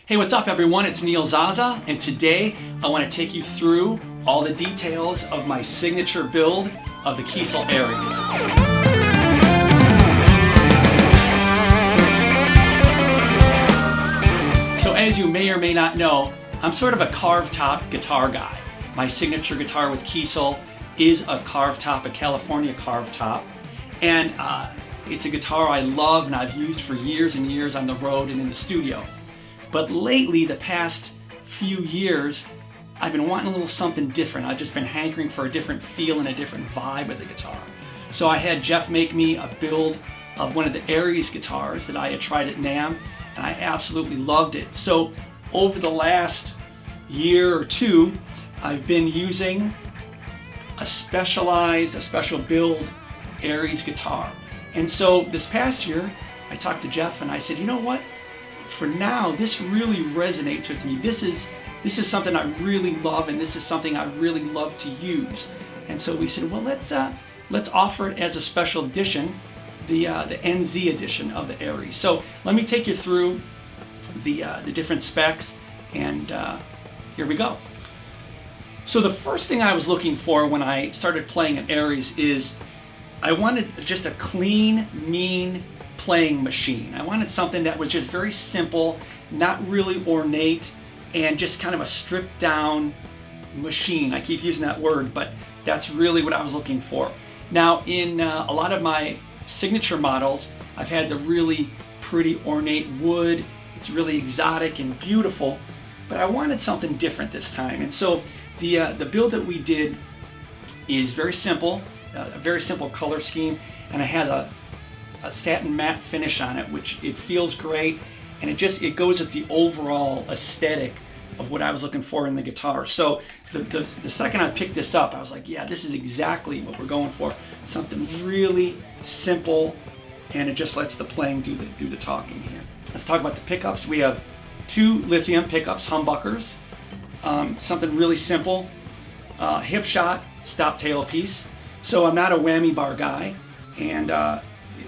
Hey, what's up everyone? It's Neil Zaza, and today I want to take you through all the details of my signature build of the Kiesel Aries. So as you may or may not know, I'm sort of a carved top guitar guy. My signature guitar with Kiesel is a carved top, a California carved top. And it's a guitar I love and I've used for years and years on the road and in the studio. But lately, the past few years, I've been wanting a little something different. I've just been hankering for a different feel and a different vibe of the guitar. So I had Jeff make me a build of one of the Aries guitars that I had tried at NAMM, and I absolutely loved it. So over the last year or two, I've been using a special build Aries guitar. And so this past year, I talked to Jeff and I said, you know what? For now, this really resonates with me. This is something I really love, and this is something I really love to use. And so we said, well, let's offer it as a special edition, the NZ edition of the Aries. So let me take you through the different specs, and here we go. So the first thing I was looking for when I started playing an Aries is I wanted just a clean, mean playing machine. I wanted something that was just very simple, not really ornate, and just kind of a stripped down machine. I keep using that word, but that's really what I was looking for. Now in a lot of my signature models, I've had the really pretty ornate wood. It's really exotic and beautiful, but I wanted something different this time. And so the build that we did is very simple, a very simple color scheme, and it has a satin matte finish on it, which it feels great, and it goes with the overall aesthetic of what I was looking for in the guitar. So the second I picked this up, I was like, yeah, this is exactly what we're going for. Something really simple, and it just lets the playing do the talking here. Let's talk about the pickups. We have two lithium pickups, humbuckers, something really simple, hip shot, stop tail piece. So I'm not a whammy bar guy, and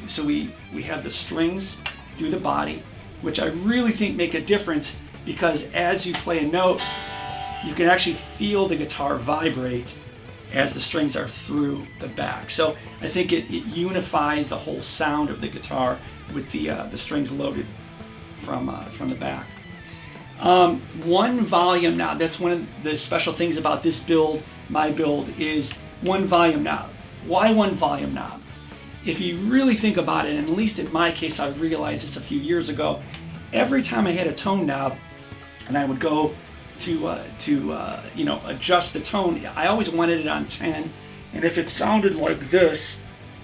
so we have the strings through the body, which I really think make a difference, because as you play a note, you can actually feel the guitar vibrate as the strings are through the back. So I think it unifies the whole sound of the guitar with the strings loaded from the back. One volume knob. That's one of the special things about this build, my build, is one volume knob. Why one volume knob? If you really think about it, and at least in my case, I realized this a few years ago, every time I had a tone knob and I would go to adjust the tone, I always wanted it on 10, and if it sounded like this,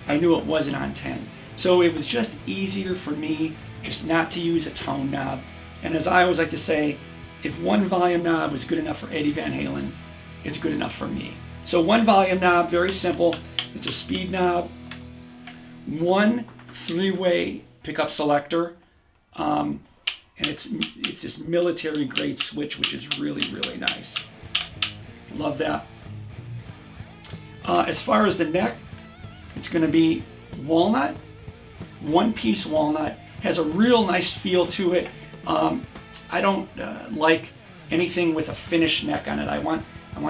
I knew it wasn't on 10. So it was just easier for me just not to use a tone knob. And as I always like to say, if one volume knob was good enough for Eddie Van Halen, it's good enough for me. So one volume knob, very simple. It's a speed knob. One 3-way pickup selector, and it's this military grade switch, which is really, really nice. Love that. As far as the neck, it's going to be walnut, one-piece walnut. Has a real nice feel to it. I don't like anything with a finished neck on it. I want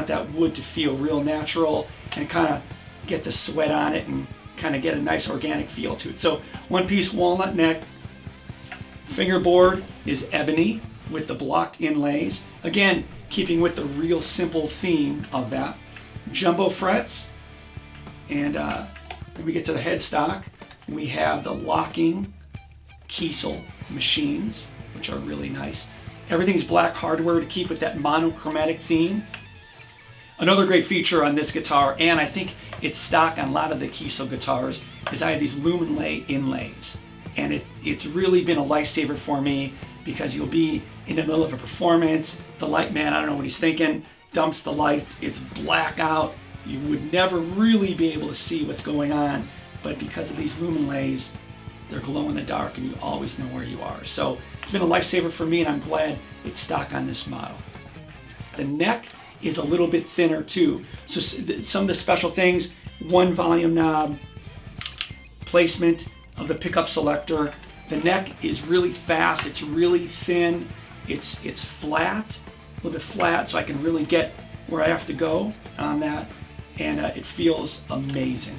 that wood to feel real natural and kind of get the sweat on it and kind of get a nice organic feel to it. So one piece walnut neck. Fingerboard is ebony with the block inlays. Again, keeping with the real simple theme of that. Jumbo frets. And then we get to the headstock. We have the locking Kiesel machines, which are really nice. Everything's black hardware to keep with that monochromatic theme. Another great feature on this guitar, and I think it's stock on a lot of the Kiesel guitars, is I have these lumen inlays. And it's really been a lifesaver for me, because you'll be in the middle of a performance, the light man, I don't know what he's thinking, dumps the lights, it's black out. You would never really be able to see what's going on, but because of these lumen inlays, they're glow in the dark and you always know where you are. So it's been a lifesaver for me, and I'm glad it's stock on this model. The neck is a little bit thinner too. So some of the special things, one volume knob, placement of the pickup selector. The neck is really fast, it's really thin, It's flat, a little bit flat, so I can really get where I have to go on that, and it feels amazing.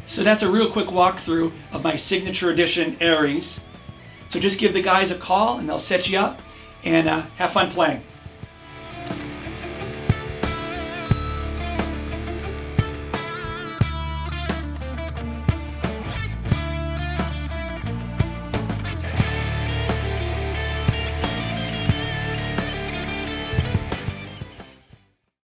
So that's a real quick walkthrough of my signature edition Aries. So just give the guys a call and they'll set you up, and have fun playing.